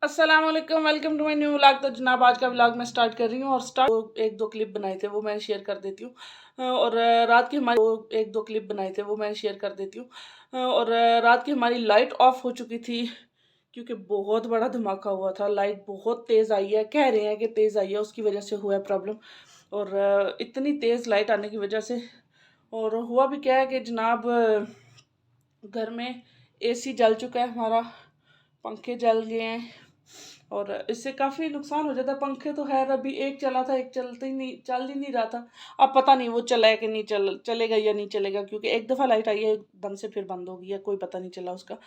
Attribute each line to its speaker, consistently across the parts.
Speaker 1: अस्सलाम वालेकुम, welcome to my new vlog. तो जनाब आज का व्लॉग मैं स्टार्ट कर रही हूँ और स्टार्ट एक दो क्लिप बनाए थे वो मैं शेयर कर देती हूँ। और रात की हमारी एक दो क्लिप बनाए थे वो मैं शेयर कर देती हूँ। और रात की हमारी लाइट ऑफ हो चुकी थी क्योंकि बहुत बड़ा धमाका हुआ था। लाइट बहुत तेज़ आई है, कह रहे हैं कि तेज़ आई है, उसकी वजह से हुआ है प्रॉब्लम। और इतनी तेज़ लाइट आने की वजह से और हुआ भी क्या है कि जनाब घर में एसी जल चुका है हमारा, पंखे जल गए हैं और इससे काफ़ी नुकसान हो जाता है। पंखे तो खैर अभी एक चला था, एक चल ही नहीं रहा था। अब पता नहीं वो चला है कि नहीं चलेगा या नहीं चलेगा, क्योंकि एक दफ़ा लाइट आई है एकदम से फिर बंद हो गई है, कोई पता नहीं चला उसका।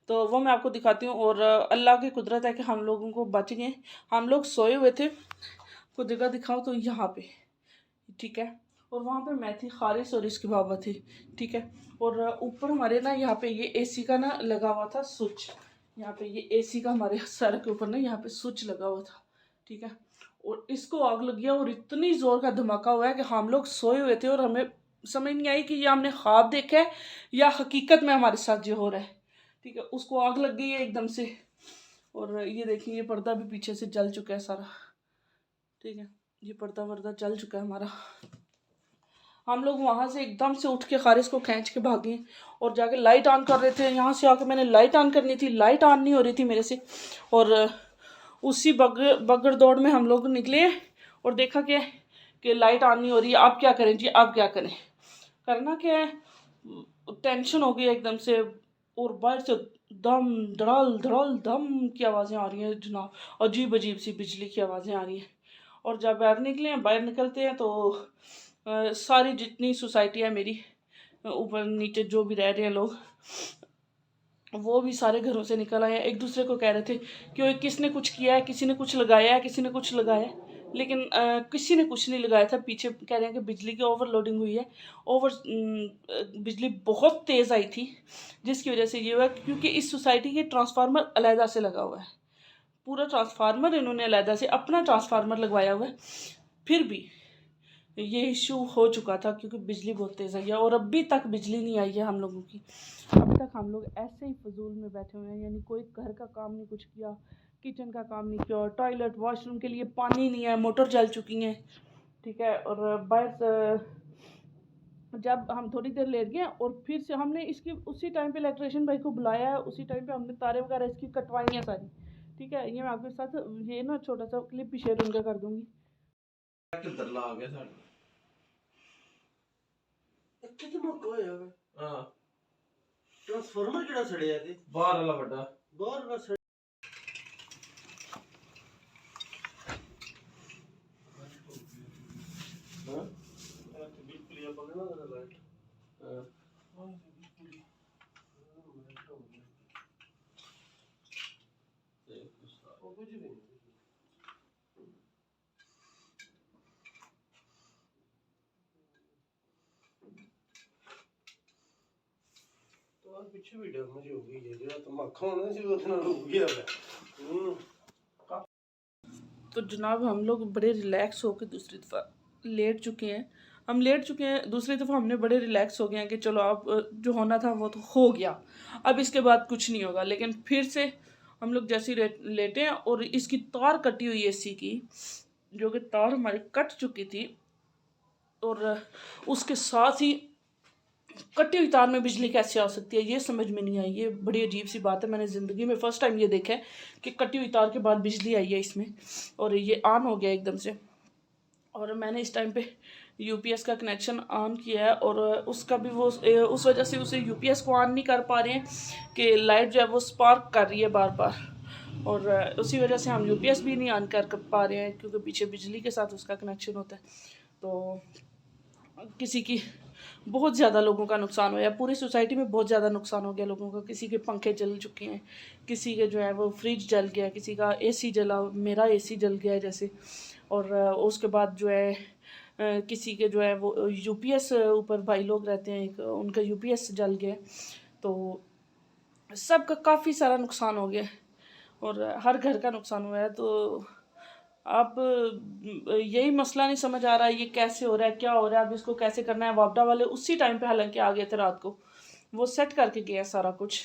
Speaker 1: तो वो मैं आपको दिखाती हूँ। और अल्लाह की कुदरत है कि हम लोगों को बच गए। हम लोग सोए हुए थे, को जगह दिखाओ तो यहाँ पे, ठीक है। और वहाँ पे मैं थी, खारिश और इसकी बाबा थी, ठीक है। और ऊपर हमारे ना यहाँ पे ये एसी का ना लगा हुआ था स्विच। यहाँ पे ये एसी का हमारे सर के ऊपर ना यहाँ पे स्विच लगा हुआ था, ठीक है। और इसको आग लग गया और इतनी ज़ोर का धमाका हुआ है कि हम लोग सोए हुए थे और हमें समझ नहीं आई कि ये हमने ख्वाब देखा है या हकीकत में हमारे साथ जो हो रहा है, ठीक है। उसको आग लग गई है एकदम से। और ये देखिए, ये पर्दा भी पीछे से जल चुका है सारा, ठीक है। ये पर्दा वर्दा जल चुका है हमारा। हम लोग वहाँ से एकदम से उठ के खारिश को खींच के भागे और जाके लाइट ऑन कर रहे थे। यहाँ से आके मैंने लाइट ऑन करनी थी, लाइट ऑन नहीं हो रही थी मेरे से। और उसी बगड़ दौड़ में हम लोग निकले और देखा कि लाइट ऑन नहीं हो रही है। अब क्या करें जी, अब क्या करें, करना क्या है। टेंशन हो गई एकदम से। और बाहर से दम धड़ाल धड़ाल धम की आवाज़ें आ रही हैं जनाब, अजीब अजीब सी बिजली की आवाज़ें आ रही हैं। और जब बाहर निकले हैं, बाहर निकलते हैं तो सारी जितनी सोसाइटी है मेरी, ऊपर नीचे जो भी रह रहे हैं लोग, वो भी सारे घरों से निकल आए हैं। एक दूसरे को कह रहे थे कि किसने कुछ किया है, किसी ने कुछ लगाया है, किसी ने कुछ लगाया है। लेकिन किसी ने कुछ नहीं लगाया था। पीछे कह रहे हैं कि बिजली की ओवरलोडिंग हुई है। बिजली बहुत तेज़ आई थी, जिसकी वजह से ये हुआ क्योंकि इस सोसाइटी के ट्रांसफार्मर अलहदा से लगा हुआ है। पूरा ट्रांसफार्मर इन्होंने अलहदा से अपना ट्रांसफार्मर लगवाया हुआ है। फिर भी ये इशू हो चुका था क्योंकि बिजली बहुत तेज़ आई है और अभी तक बिजली नहीं आई है हम लोगों की। अभी तक हम लोग ऐसे ही फजूल में बैठे हुए हैं, यानी कोई घर का काम नहीं कुछ किया, किचन का काम नहीं किया, टॉयलेट वॉशरूम के लिए पानी नहीं है, मोटर जल चुकी हैं, ठीक है। और बाहर जब हम थोड़ी देर लेट गए और फिर से हमने इसकी उसी टाइम पे इलेक्ट्रिशियन भाई को बुलाया है, उसी टाइम पे हमने तारे वगैरह इसकी कटवाई हैं सारी, ठीक है। ये मैं आपके साथ ये ना छोटा सा क्लिप भी शेयर उनका कर दूंगी। ट्रांसफार्मर किहड़ा सड़िया ते बाहर वाला बड़ा बाहर वाला सड़ हां बिल्कुल ये पकड़ना जरा लाइट हां कुछ भी नहीं। तो आज पीछे भी डैमेज हो गई है, जो धमाका होना सी उसके नाल हो गया है। तो जनाब हम लोग बड़े रिलैक्स होकर दूसरी दफ़ा लेट चुके हैं। हम लेट चुके हैं, दूसरी दफ़ा हमने बड़े रिलैक्स हो गए हैं कि चलो अब जो होना था वो तो हो गया, अब इसके बाद कुछ नहीं होगा। लेकिन फिर से हम लोग जैसे ही लेटे हैं और इसकी तार कटी हुई एसी की, जो कि तार हमारी कट चुकी थी, और उसके साथ ही कटी हुई तार में बिजली कैसे आ सकती है ये समझ में नहीं आई। ये बड़ी अजीब सी बात है, मैंने ज़िंदगी में फ़र्स्ट टाइम ये देखा है कि कटी हुई तार के बाद बिजली आई है इसमें। और ये ऑन हो गया एकदम से। और मैंने इस टाइम पे यूपीएस का कनेक्शन ऑन किया है और उसका भी वो उस वजह से उसे यूपीएस को ऑन नहीं कर पा रहे हैं कि लाइट जो है वो स्पार्क कर रही है बार बार। और उसी वजह से हम यूपीएस भी नहीं ऑन कर पा रहे हैं क्योंकि पीछे बिजली के साथ उसका कनेक्शन होता है। तो किसी की बहुत ज़्यादा लोगों का नुकसान हुआ है, पूरी सोसाइटी में बहुत ज़्यादा नुकसान हो गया लोगों का। किसी के पंखे जल चुके हैं, किसी के जो है वो फ्रिज जल गया, किसी का एसी जला, मेरा एसी जल गया है जैसे। और उसके बाद जो है किसी के जो है वो यूपीएस, ऊपर भाई लोग रहते हैं एक, उनका यूपीएस जल गया। तो सबका काफ़ी सारा नुकसान हो गया और हर घर का नुकसान हुआ है। तो अब यही मसला नहीं समझ आ रहा है ये कैसे हो रहा है, क्या हो रहा है, अब इसको कैसे करना है। वापडा वाले उसी टाइम पे हालांकि आ गए थे रात को, वो सेट करके गए सारा कुछ।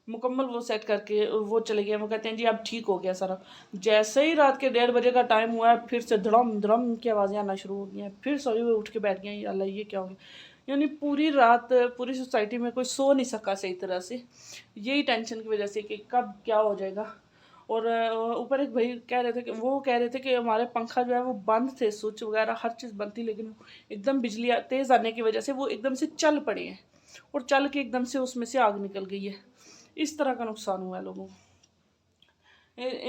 Speaker 1: मुकम्मल वो सेट करके वो चले गए। वो कहते हैं जी अब ठीक हो गया सारा। जैसे ही रात के 1:30 बजे का टाइम हुआ है, फिर से धड़म धड़म की आवाज़ें आना शुरू हो गई हैं। फिर सभी वो उठ के बैठ गए, अल्लाह ये क्या हो गया। यानी पूरी रात पूरी सोसाइटी में कोई सो नहीं सका सही तरह से, यही टेंशन की वजह से कि कब क्या हो जाएगा। और ऊपर एक भाई कह रहे थे कि वो कह रहे थे कि हमारे पंखा जो है वो बंद थे, स्विच वगैरह हर चीज़ बंद थी, लेकिन एकदम बिजली तेज़ आने की वजह से वो एकदम से चल पड़े हैं और चल के एकदम से उसमें से आग निकल गई है। इस तरह का नुकसान हुआ है लोगों को।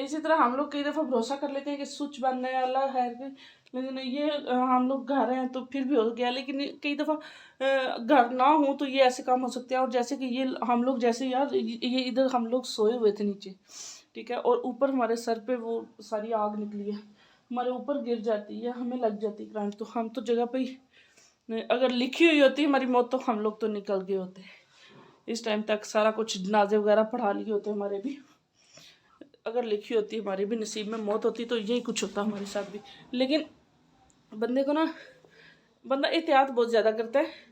Speaker 1: इसी तरह हम लोग कई दफ़ा भरोसा कर लेते हैं कि स्विच बंद है, अल्लाह खैर के, लेकिन ये हम लोग घर हैं तो फिर भी हो गया। लेकिन कई दफ़ा घर ना हो तो ये ऐसे काम हो सकते हैं। और जैसे कि ये हम लोग जैसे यार ये इधर हम लोग सोए हुए थे नीचे, ठीक है, और ऊपर हमारे सर पे वो सारी आग निकली है, हमारे ऊपर गिर जाती है, हमें लग जाती है करंट, तो हम तो जगह पे ही, अगर लिखी हुई होती हमारी मौत तो हम लोग तो निकल गए होते। इस टाइम तक सारा कुछ जनाजे वगैरह पढ़ा लिए होते हमारे भी। अगर लिखी होती हमारी भी नसीब में मौत होती तो यही कुछ होता हमारे साथ भी। लेकिन बंदे को ना, बंदा एहतियात बहुत ज़्यादा करता है।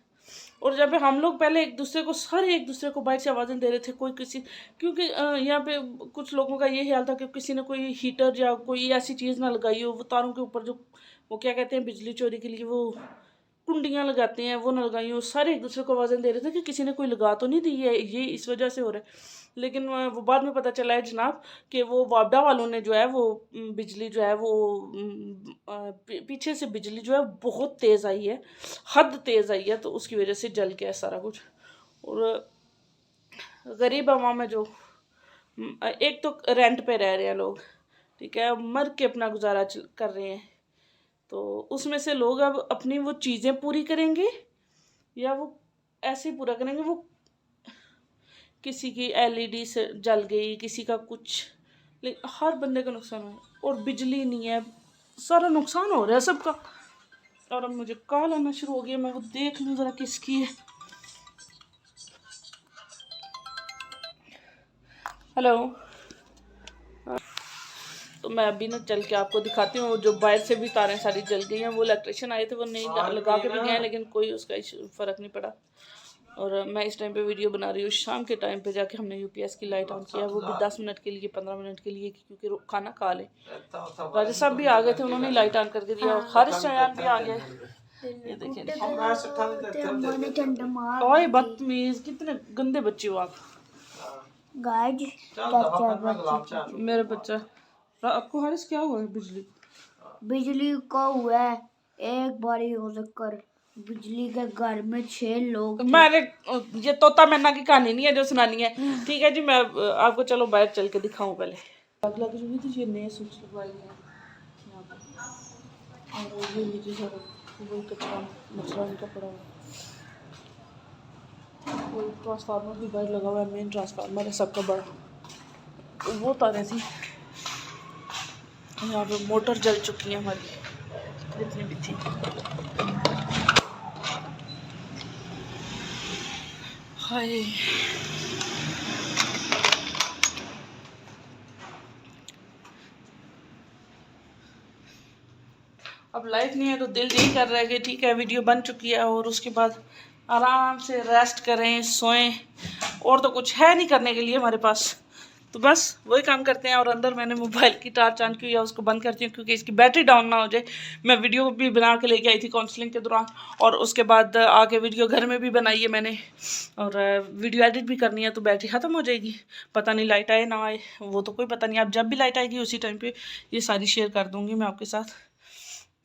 Speaker 1: और जब हम लोग पहले एक दूसरे को बाइक से आवाज़ें दे रहे थे, कोई किसी, क्योंकि यहाँ पे कुछ लोगों का ये ख्याल था कि किसी ने कोई हीटर या कोई ऐसी चीज़ ना लगाई हो, वो तारों के ऊपर जो वो क्या कहते हैं बिजली चोरी के लिए वो कुंडियाँ लगाते हैं, वो न लगाई हो। सारे एक दूसरे को आवाज़ें दे रहे थे कि किसी ने कोई लगा तो नहीं दी है, ये इस वजह से हो रहा है। लेकिन वो बाद में पता चला है जनाब कि वो वापडा वालों ने जो है वो बिजली जो है वो पीछे से बिजली जो है बहुत तेज़ आई है, हद तेज़ आई है, तो उसकी वजह से जल गया सारा कुछ। और गरीब आवाम है जो, एक तो रेंट पे रह रहे हैं लोग, ठीक है, मर के अपना गुजारा कर रहे हैं, तो उसमें से लोग अब अपनी वो चीज़ें पूरी करेंगे या वो ऐसे ही पूरा करेंगे। वो किसी की एलईडी से जल गई, किसी का कुछ, लेकिन हर बंदे का नुकसान है। और बिजली नहीं है, सारा नुकसान हो रहा है सबका। और अब मुझे कॉल आना शुरू हो गया, मैं वो देख लूँ ज़रा किसकी है। हेलो, तो मैं अभी ना चल के आपको दिखाती हूँ। जो बाहर से भी तारें सारी जल गई हैं, वो इलेक्ट्रिशियन आए थे, वो नहीं लगा के भी गए, लेकिन कोई उसका फ़र्क नहीं पड़ा। और मैं इस टाइम पे वीडियो बना रही हूँ शाम के टाइम पे जाके हमने यूपीएस की लाइट ऑन किया, वो भी 10 मिनट के लिए 15 मिनट के लिए, क्योंकि खाना खा ले। राजा साहब भी आ गए थे, उन्होंने लाइट ऑन करके दिया, और हारिस चयान भी आ गए। ये देखिए ओए बदतमीज, कितने गंदे बच्चे हो आप। मेरे बच्चा आपको हारिस क्या हुआ है?
Speaker 2: बिजली को हुआ है एक बारी हो कर बिजली के घर में 6 लोग थे।
Speaker 1: मेरे ये तोता मैना की कहानी नहीं है जो सुनानी है, ठीक है जी। मैं आपको चलो बाहर चल के दिखाऊं पहले। आग लग रही थी, ये नए स्विच लगवाए हैं यहाँ पर, और ये नीचे सारा वही कचरा मचरा इनका पड़ा हुआ है। कोई ट्रांसफार्मर भी बाहर लगा हुआ है, मेन ट्रांसफार्मर है सबका बड़ा, वो तारें थी। यहाँ पर मोटर जल चुकी है हमारी, जितनी भी थी। हाय, अब लाइट नहीं है तो दिल यही कर रहा है कि ठीक है वीडियो बन चुकी है, और उसके बाद आराम से रेस्ट करें, सोएं, और तो कुछ है नहीं करने के लिए हमारे पास, तो बस वही काम करते हैं। और अंदर मैंने मोबाइल की टार्च ऑन की है, उसको बंद करती हूँ क्योंकि इसकी बैटरी डाउन ना हो जाए। मैं वीडियो भी बना के लेके आई थी काउंसलिंग के दौरान, और उसके बाद आके वीडियो घर में भी बनाई है मैंने, और वीडियो एडिट भी करनी है, तो बैटरी ख़त्म हो जाएगी। पता नहीं लाइट आए ना आए, वो तो कोई पता नहीं। अब जब भी लाइट आएगी उसी टाइम पर ये सारी शेयर कर दूँगी मैं आपके साथ,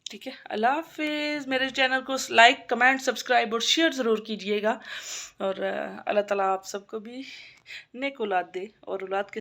Speaker 1: ठीक है। अल्लाह हाफिज़। मेरे चैनल को लाइक, कमेंट, सब्सक्राइब और शेयर ज़रूर कीजिएगा। और अल्लाह ताला आप सबको भी नेक औलाद दे, और औलाद के